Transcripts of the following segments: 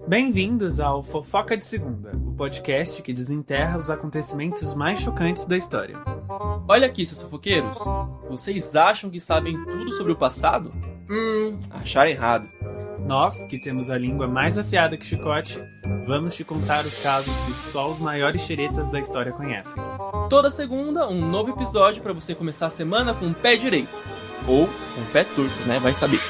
Bem-vindos ao Fofoca de Segunda, o podcast que desenterra os acontecimentos mais chocantes da história. Olha aqui, seus fofoqueiros. Vocês acham que sabem tudo sobre o passado? Acharam errado. Nós, que temos a língua mais afiada que chicote, vamos te contar os casos que só os maiores xeretas da história conhecem. Toda segunda, um novo episódio para você começar a semana com o pé direito. Ou com o pé torto, né? Vai saber.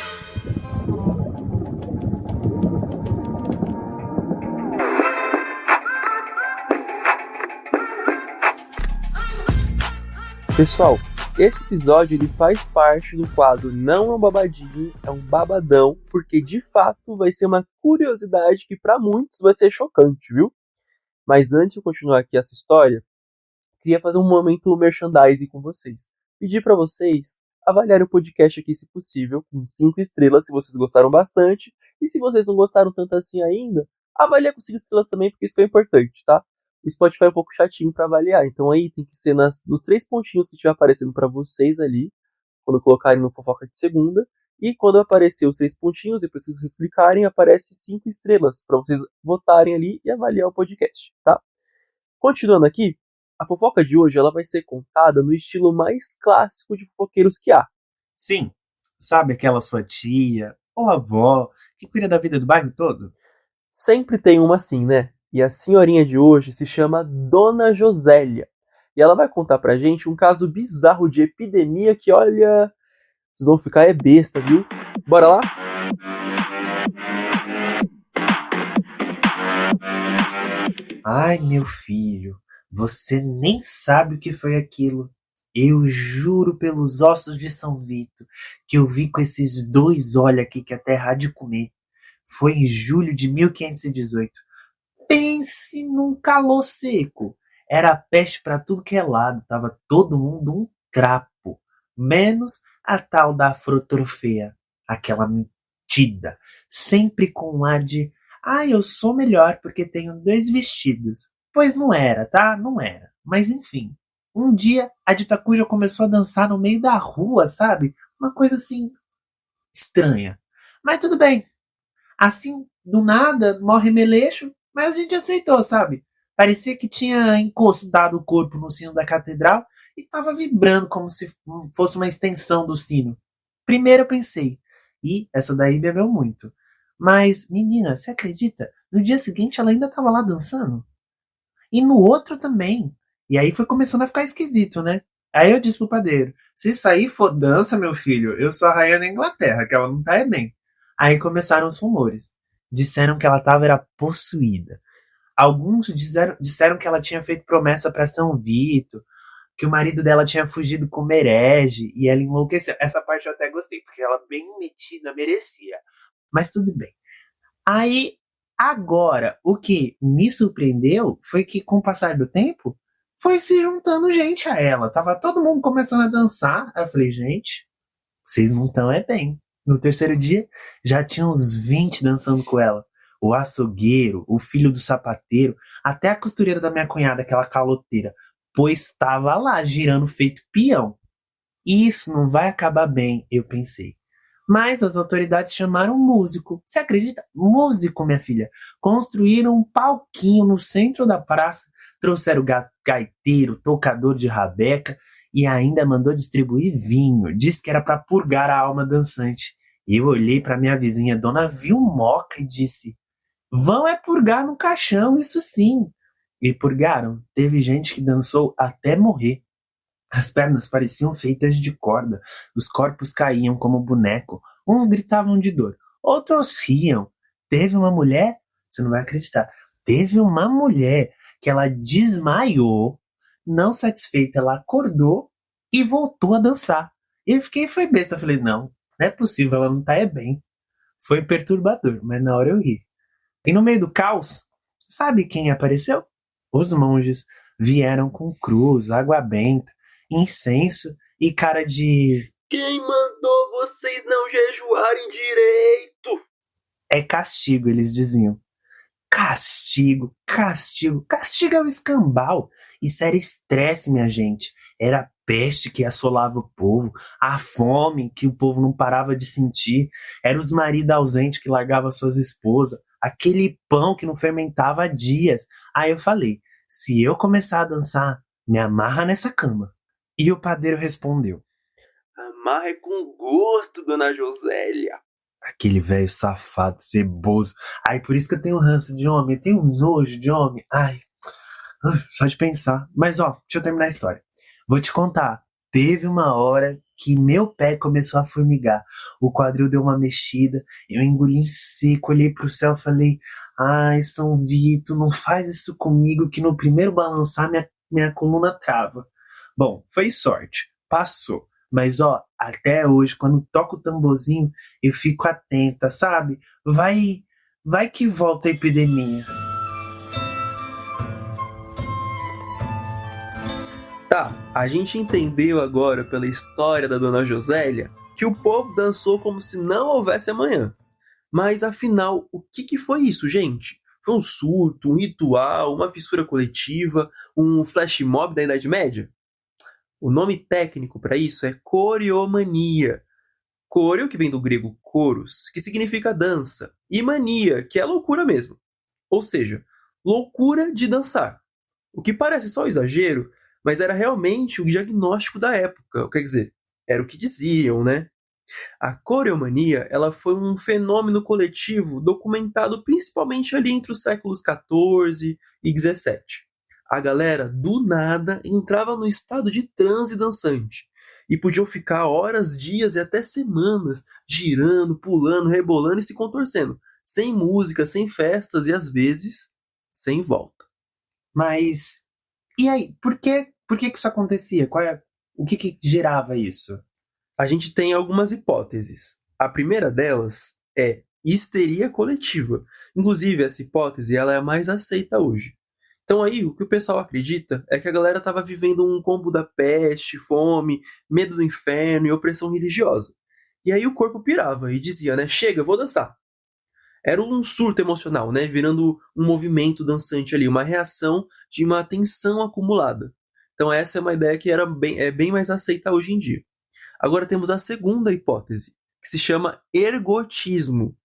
Pessoal, esse episódio ele faz parte do quadro Não é um babadinho, é um babadão, porque de fato vai ser uma curiosidade que para muitos vai ser chocante, viu? Mas antes de eu continuar aqui essa história, queria fazer um momento merchandising com vocês. Pedir para vocês avaliarem o podcast aqui, se possível, com 5 estrelas, se vocês gostaram bastante. E se vocês não gostaram tanto assim ainda, avalie com 5 estrelas também, porque isso é importante, tá? O Spotify é um pouco chatinho para avaliar, então aí tem que ser nos 3 pontinhos que estiver aparecendo para vocês ali, quando colocarem no Fofoca de Segunda, e quando aparecer os 3 pontinhos, depois que vocês clicarem, aparece 5 estrelas, para vocês votarem ali e avaliar o podcast, tá? Continuando aqui, a fofoca de hoje ela vai ser contada no estilo mais clássico de fofoqueiros que há. Sim, sabe aquela sua tia ou avó que cuida da vida do bairro todo? Sempre tem uma assim, né? E a senhorinha de hoje se chama Dona Josélia. E ela vai contar pra gente um caso bizarro de epidemia que, olha, vocês vão ficar besta, viu? Bora lá? Ai, meu filho, você nem sabe o que foi aquilo. Eu juro pelos ossos de São Vito que eu vi com esses 2 olhos aqui que a terra há de comer. Foi em julho de 1518. Pense num calor seco. Era peste pra tudo que é lado. Tava todo mundo um trapo. Menos a tal da afrotrofeia. Aquela metida. Sempre com um ar de... eu sou melhor porque tenho 2 vestidos. Pois não era, tá? Não era. Mas enfim. Um dia, a Dita Cuja começou a dançar no meio da rua, sabe? Uma coisa assim... estranha. Mas tudo bem. Assim, do nada, morre Meleixo, mas a gente aceitou, sabe? Parecia que tinha encostado o corpo no sino da catedral e tava vibrando como se fosse uma extensão do sino. Primeiro eu pensei, essa daí bebeu muito. Mas, menina, você acredita? No dia seguinte ela ainda tava lá dançando? E no outro também. E aí foi começando a ficar esquisito, né? Aí eu disse pro padeiro, se isso aí for dança, meu filho, eu sou a rainha da Inglaterra, que ela não tá bem. Aí começaram os rumores. Disseram que ela era possuída. Alguns disseram que ela tinha feito promessa para São Vito, que o marido dela tinha fugido com Merege e ela enlouqueceu. Essa parte eu até gostei, porque ela bem metida merecia. Mas tudo bem. Aí, agora, o que me surpreendeu foi que com o passar do tempo, foi se juntando gente a ela. Tava todo mundo começando a dançar. Aí eu falei, gente, vocês não estão bem. No terceiro dia, já tinha uns 20 dançando com ela. O açougueiro, o filho do sapateiro, até a costureira da minha cunhada, aquela caloteira, pois estava lá, girando feito peão. Isso não vai acabar bem, eu pensei. Mas as autoridades chamaram um músico. Você acredita? Músico, minha filha. Construíram um palquinho no centro da praça, trouxeram gaiteiro, tocador de rabeca, e ainda mandou distribuir vinho. Disse que era para purgar a alma dançante. E eu olhei para minha vizinha, Dona Vilmoca, e disse, vão purgar no caixão, isso sim. E purgaram. Teve gente que dançou até morrer. As pernas pareciam feitas de corda. Os corpos caíam como boneco. Uns gritavam de dor. Outros riam. Teve uma mulher, você não vai acreditar, teve uma mulher que ela desmaiou. Não satisfeita, ela acordou e voltou a dançar. Eu foi besta. Falei, não é possível, ela não tá bem. Foi perturbador, mas na hora eu ri. E no meio do caos, sabe quem apareceu? Os monges vieram com cruz, água benta, incenso e cara de... Quem mandou vocês não jejuarem direito? É castigo, eles diziam. Castigo, castigo, castigo é o escambau. Isso era estresse, minha gente. Era peste que assolava o povo, a fome que o povo não parava de sentir, eram os maridos ausentes que largavam suas esposas, aquele pão que não fermentava há dias. Aí eu falei, se eu começar a dançar, me amarra nessa cama. E o padeiro respondeu, Amarre com gosto, dona Josélia. aquele velho safado, ceboso. Ai, por isso que eu tenho ranço de homem, eu tenho nojo de homem. Ai, só de pensar. Mas ó, deixa eu terminar a história. Vou te contar. Teve uma hora que meu pé começou a formigar. O quadril deu uma mexida. Eu engoli em seco, olhei pro céu e falei, ai, São Vito, não faz isso comigo que no primeiro balançar minha coluna trava. Bom, foi sorte. Passou. Mas ó, até hoje, quando toco o tamborzinho, eu fico atenta, sabe? Vai que volta a epidemia. Tá, a gente entendeu agora pela história da dona Josélia que o povo dançou como se não houvesse amanhã. Mas afinal, o que foi isso, gente? Foi um surto, um ritual, uma fissura coletiva, um flash mob da Idade Média? O nome técnico para isso é coreomania. Coreo, que vem do grego choros, que significa dança, e mania, que é loucura mesmo. Ou seja, loucura de dançar. O que parece só exagero, mas era realmente o diagnóstico da época. Quer dizer, era o que diziam, né? A coreomania, ela foi um fenômeno coletivo documentado principalmente ali entre os séculos XIV e XVII. A galera, do nada, entrava no estado de transe dançante e podiam ficar horas, dias e até semanas girando, pulando, rebolando e se contorcendo, sem música, sem festas e às vezes sem volta. Mas, e aí, por que isso acontecia? O que gerava isso? A gente tem algumas hipóteses. A primeira delas é histeria coletiva. Inclusive, essa hipótese ela é a mais aceita hoje. Então aí, o que o pessoal acredita é que a galera estava vivendo um combo da peste, fome, medo do inferno e opressão religiosa. E aí o corpo pirava e dizia, né, chega, vou dançar. Era um surto emocional, né, virando um movimento dançante ali, uma reação de uma tensão acumulada. Então essa é uma ideia que é bem mais aceita hoje em dia. Agora temos a segunda hipótese, que se chama ergotismo,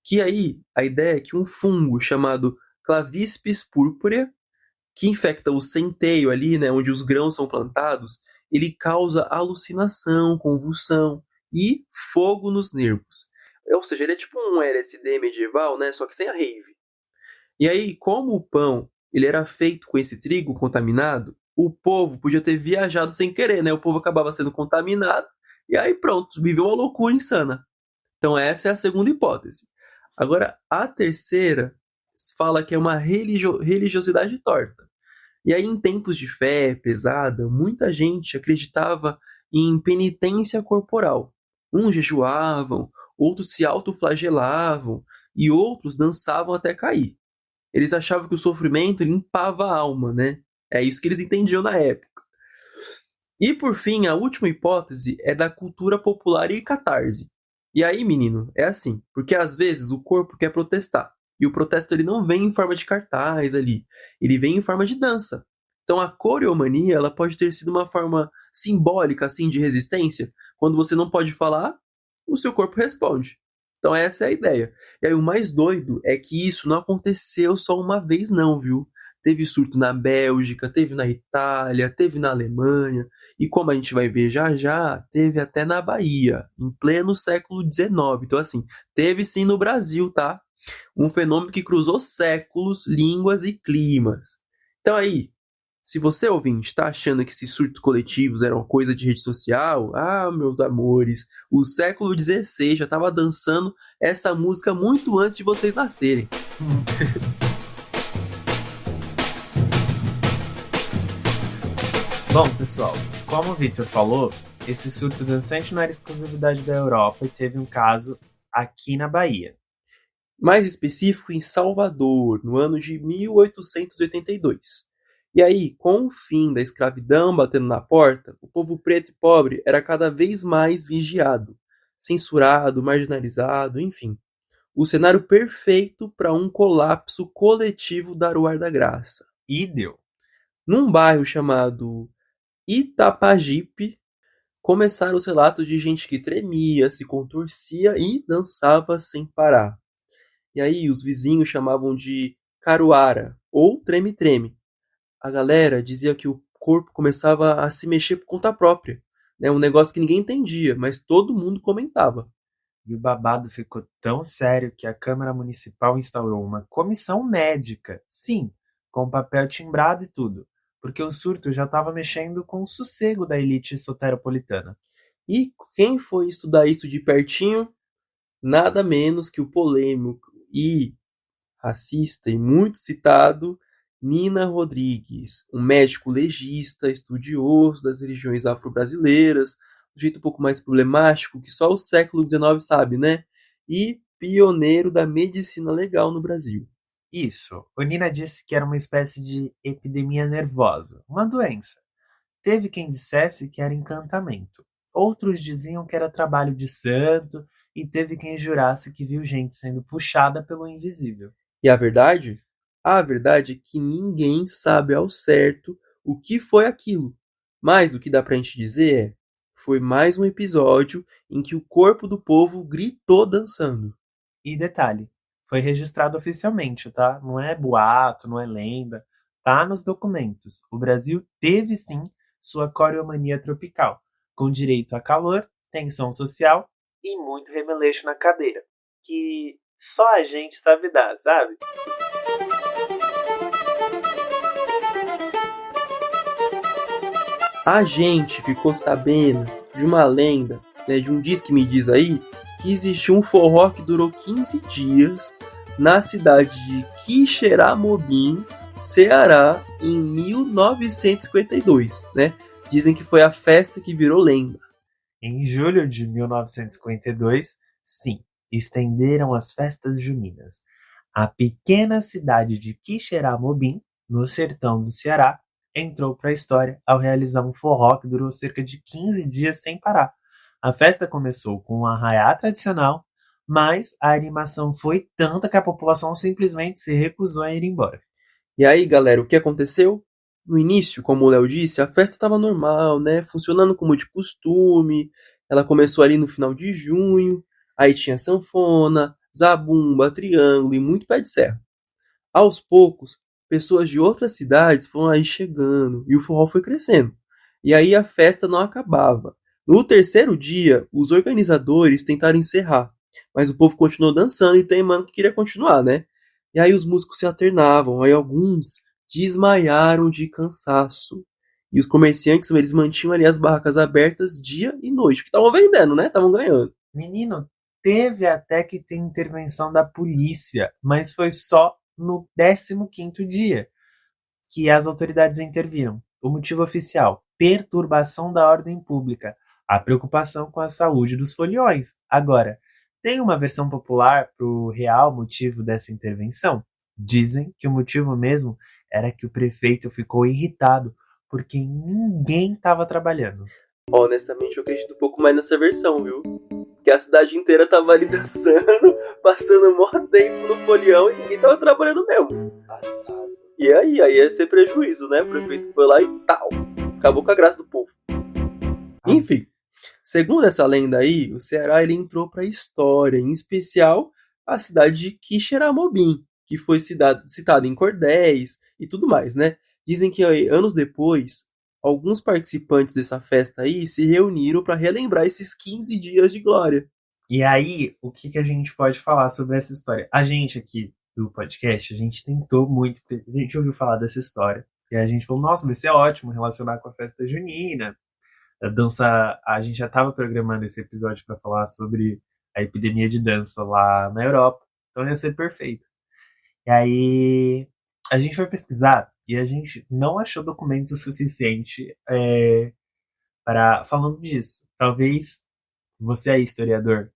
que aí a ideia é que um fungo chamado Clavispis purpurea, que infecta o centeio ali, né, onde os grãos são plantados, ele causa alucinação, convulsão e fogo nos nervos. Ou seja, ele é tipo um LSD medieval, né, só que sem a rave. E aí, como o pão ele era feito com esse trigo contaminado, o povo podia ter viajado sem querer, né? O povo acabava sendo contaminado e aí pronto, viveu uma loucura insana. Então essa é a segunda hipótese. Agora, a terceira fala que é uma religiosidade torta. E aí, em tempos de fé pesada, muita gente acreditava em penitência corporal. Uns jejuavam, outros se autoflagelavam e outros dançavam até cair. Eles achavam que o sofrimento limpava a alma, né? É isso que eles entendiam na época. E por fim, a última hipótese é da cultura popular e catarse. E aí, menino, é assim, porque às vezes o corpo quer protestar. E o protesto ele não vem em forma de cartaz ali, ele vem em forma de dança. Então a coreomania ela pode ter sido uma forma simbólica assim de resistência. Quando você não pode falar, o seu corpo responde. Então essa é a ideia. E aí o mais doido é que isso não aconteceu só uma vez não, viu? Teve surto na Bélgica, teve na Itália, teve na Alemanha. E como a gente vai ver já já, teve até na Bahia, em pleno século XIX. Então assim, teve sim no Brasil, tá? Um fenômeno que cruzou séculos, línguas e climas. Então aí, se você ouvinte está achando que esses surtos coletivos eram coisa de rede social, meus amores, o século XVI já estava dançando essa música muito antes de vocês nascerem. Bom, pessoal, como o Victor falou, esse surto dançante não era exclusividade da Europa e teve um caso aqui na Bahia. Mais específico em Salvador, no ano de 1882. E aí, com o fim da escravidão batendo na porta, o povo preto e pobre era cada vez mais vigiado, censurado, marginalizado, enfim. O cenário perfeito para um colapso coletivo dar o ar da graça. E deu. Num bairro chamado Itapajipe, começaram os relatos de gente que tremia, se contorcia e dançava sem parar. E aí os vizinhos chamavam de caruara ou treme-treme. A galera dizia que o corpo começava a se mexer por conta própria, né? Um negócio que ninguém entendia, mas todo mundo comentava. E o babado ficou tão sério que a Câmara Municipal instaurou uma comissão médica, sim, com papel timbrado e tudo, porque o surto já estava mexendo com o sossego da elite soteropolitana. E quem foi estudar isso de pertinho? Nada menos que o polêmico e racista e muito citado Nina Rodrigues, um médico legista, estudioso das religiões afro-brasileiras, um jeito um pouco mais problemático que só o século XIX sabe, né? E pioneiro da medicina legal no Brasil. Isso, o Nina disse que era uma espécie de epidemia nervosa, uma doença. Teve quem dissesse que era encantamento. Outros diziam que era trabalho de santo, e teve quem jurasse que viu gente sendo puxada pelo invisível. E a verdade? A verdade é que ninguém sabe ao certo o que foi aquilo. Mas o que dá pra gente dizer é: foi mais um episódio em que o corpo do povo gritou dançando. E detalhe, foi registrado oficialmente, tá? Não é boato, não é lenda. Tá nos documentos. O Brasil teve sim sua coreomania tropical, com direito a calor, tensão social e muito remeleixo na cadeira, que só a gente sabe dar, sabe? A gente ficou sabendo de uma lenda, né, de um diz que me diz aí, que existiu um forró que durou 15 dias na cidade de Quixeramobim, Ceará, em 1952, né? Dizem que foi a festa que virou lenda. Em julho de 1952, sim, estenderam as festas juninas. A pequena cidade de Quixeramobim, no sertão do Ceará, entrou para a história ao realizar um forró que durou cerca de 15 dias sem parar. A festa começou com um arraiá tradicional, mas a animação foi tanta que a população simplesmente se recusou a ir embora. E aí, galera, o que aconteceu? No início, como o Léo disse, a festa estava normal, né? Funcionando como de costume. Ela começou ali no final de junho. Aí tinha sanfona, zabumba, triângulo e muito pé de serra. Aos poucos, pessoas de outras cidades foram aí chegando e o forró foi crescendo. E aí a festa não acabava. No terceiro dia, os organizadores tentaram encerrar, mas o povo continuou dançando e teimando que queria continuar, né? E aí os músicos se alternavam, aí alguns desmaiaram de cansaço. E os comerciantes, eles mantinham ali as barracas abertas dia e noite, porque estavam vendendo, né? Estavam ganhando. Menino, teve até que ter intervenção da polícia, mas foi só no 15º dia que as autoridades interviram. O motivo oficial: perturbação da ordem pública, a preocupação com a saúde dos foliões. Agora, tem uma versão popular para o real motivo dessa intervenção? Dizem que o motivo mesmo era que o prefeito ficou irritado porque ninguém estava trabalhando. Honestamente, eu acredito um pouco mais nessa versão, viu? Que a cidade inteira tava ali dançando, passando um maior tempo no folião e ninguém tava trabalhando mesmo. E aí ia ser prejuízo, né? O prefeito foi lá e tal. Acabou com a graça do povo. Enfim, segundo essa lenda aí, o Ceará ele entrou pra história, em especial a cidade de Quixeramobim, que foi citada em cordéis e tudo mais, né? Dizem que aí, anos depois, alguns participantes dessa festa aí se reuniram para relembrar esses 15 dias de glória. E aí, o que a gente pode falar sobre essa história? A gente aqui do podcast, a gente tentou muito, a gente ouviu falar dessa história, e a gente falou, nossa, vai ser ótimo relacionar com a festa junina, a dança, a gente já estava programando esse episódio para falar sobre a epidemia de dança lá na Europa, então ia ser perfeito. E aí, a gente foi pesquisar, e a gente não achou documento suficiente para falando disso. Talvez você aí, historiador,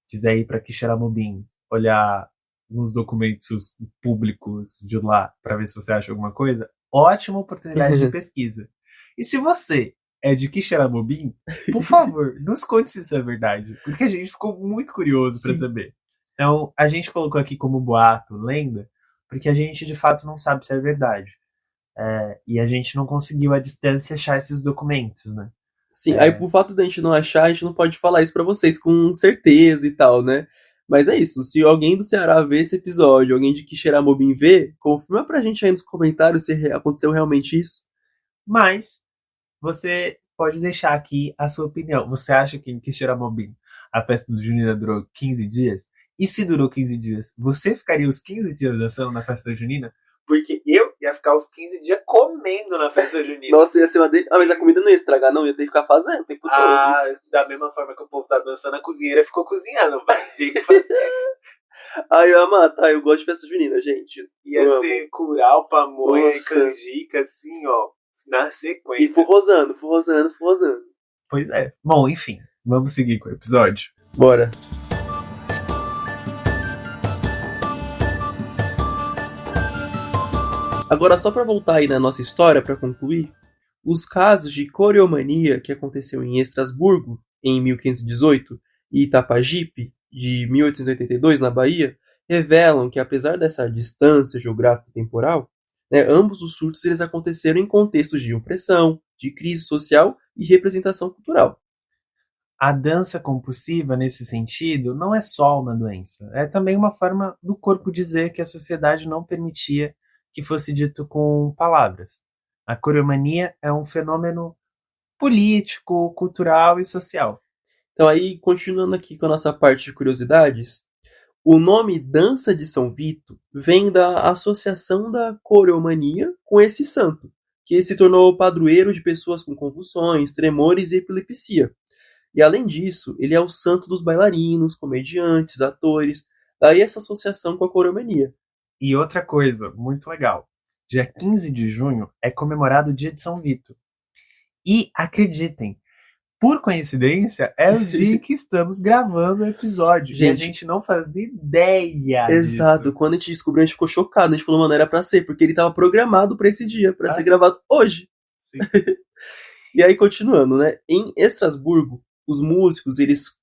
quiser ir para Quixeramobim, olhar nos documentos públicos de lá para ver se você acha alguma coisa, ótima oportunidade de pesquisa. E se você é de Quixeramobim, por favor, nos conte se isso é verdade, porque a gente ficou muito curioso para saber. Então, a gente colocou aqui como boato, lenda, porque a gente de fato não sabe se é verdade. E a gente não conseguiu à distância achar esses documentos, né? Sim, aí por fato da gente não achar, a gente não pode falar isso pra vocês com certeza e tal, né? Mas é isso, se alguém do Ceará vê esse episódio, alguém de Quixeramobim vê, confirma pra gente aí nos comentários se aconteceu realmente isso. Mas você pode deixar aqui a sua opinião. Você acha que em Quixeramobim a festa do Junina durou 15 dias? E se durou 15 dias, você ficaria os 15 dias dançando na festa junina? Porque eu ia ficar os 15 dias comendo na festa junina. Nossa, ia ser uma delícia. Ah, mas a comida não ia estragar, não, ia ter que ficar fazendo o tempo todo. Da mesma forma que o povo tá dançando, a cozinheira ficou cozinhando, vai ter que fazer. Ai, eu ia matar, eu gosto de festa junina, gente. Ia ser curau, pamonha e canjica, assim, ó, na sequência. E forrosando. Pois é. Bom, enfim, vamos seguir com o episódio. Bora. Agora, só pra voltar aí na nossa história, pra concluir, os casos de coreomania que aconteceu em Estrasburgo, em 1518, e Itapajipe, de 1882, na Bahia, revelam que, apesar dessa distância geográfica e temporal, né, ambos os surtos eles aconteceram em contextos de opressão, de crise social e representação cultural. A dança compulsiva, nesse sentido, não é só uma doença. É também uma forma do corpo dizer que a sociedade não permitia que fosse dito com palavras. A coreomania é um fenômeno político, cultural e social. Então aí, continuando aqui com a nossa parte de curiosidades, o nome Dança de São Vito vem da associação da coreomania com esse santo, que se tornou padroeiro de pessoas com convulsões, tremores e epilepsia. E além disso, ele é o santo dos bailarinos, comediantes, atores, daí essa associação com a coreomania. E outra coisa muito legal, dia 15 de junho é comemorado o dia de São Vito. E acreditem, por coincidência, é o dia que estamos gravando o episódio. Gente, e a gente não fazia ideia Exato, disso. Quando a gente descobriu, a gente ficou chocado. A gente falou, mano, era pra ser, porque ele tava programado pra esse dia, pra ser gravado hoje. Sim. E aí, continuando, né? Em Estrasburgo, os músicos, eles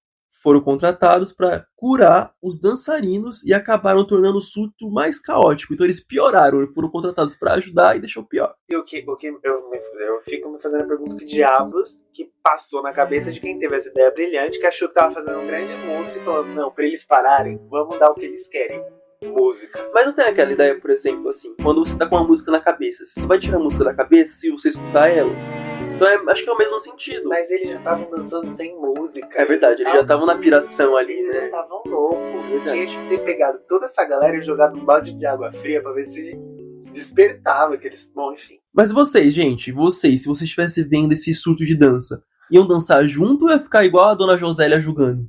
foram contratados para curar os dançarinos e acabaram tornando o surto mais caótico. Então eles pioraram, eles foram contratados para ajudar e deixou pior. E eu fico me fazendo a pergunta: que diabos que passou na cabeça de quem teve essa ideia brilhante, que achou que tava fazendo um grande música e falando, não, pra eles pararem, vamos dar o que eles querem. Música. Mas não tem aquela ideia, por exemplo, assim, quando você tá com uma música na cabeça, você só vai tirar a música da cabeça se você escutar ela? Então acho que é o mesmo sentido. Mas eles já estavam dançando sem música. É verdade, eles já estavam na piração ali, eles né? já estavam loucos. Eu tinha que ter pegado toda essa galera e jogado um balde de água fria pra ver se despertava aqueles... Bom, enfim. Mas vocês, gente, se vocês estivessem vendo esse surto de dança, iam dançar junto ou ia ficar igual a Dona Josélia julgando?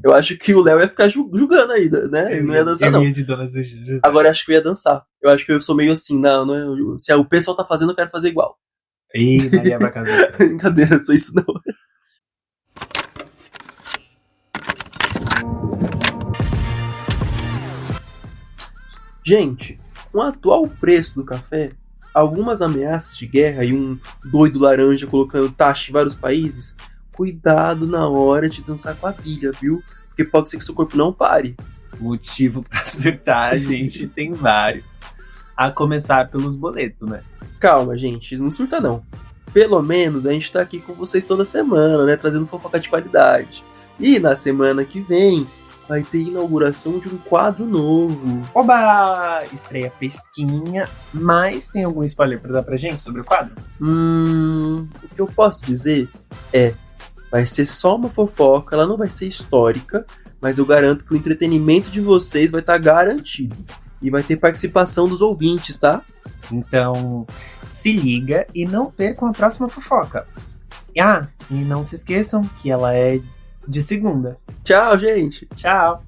Eu acho que o Léo ia ficar julgando aí, né? Não ia dançar, não. De Dona Josélia. Agora eu acho que eu ia dançar. Eu acho que eu sou meio assim, não, se o pessoal tá fazendo, eu quero fazer igual. Ih, Maria vai casar. Brincadeira, sou isso não. Gente, com o atual preço do café, algumas ameaças de guerra e um doido laranja colocando taxa em vários países, cuidado na hora de dançar quadrilha, viu? Porque pode ser que seu corpo não pare. Motivo pra surtar, a gente tem vários. A começar pelos boletos, né? Calma, gente, não surta não. Pelo menos a gente tá aqui com vocês toda semana, né? Trazendo fofoca de qualidade. E na semana que vem vai ter inauguração de um quadro novo. Oba! Estreia fresquinha, mas tem algum spoiler pra dar pra gente sobre o quadro? O que eu posso dizer vai ser só uma fofoca, ela não vai ser histórica, mas eu garanto que o entretenimento de vocês vai estar garantido. E vai ter participação dos ouvintes, tá? Então, se liga e não percam a próxima fofoca. E não se esqueçam que ela é de segunda. Tchau, gente! Tchau!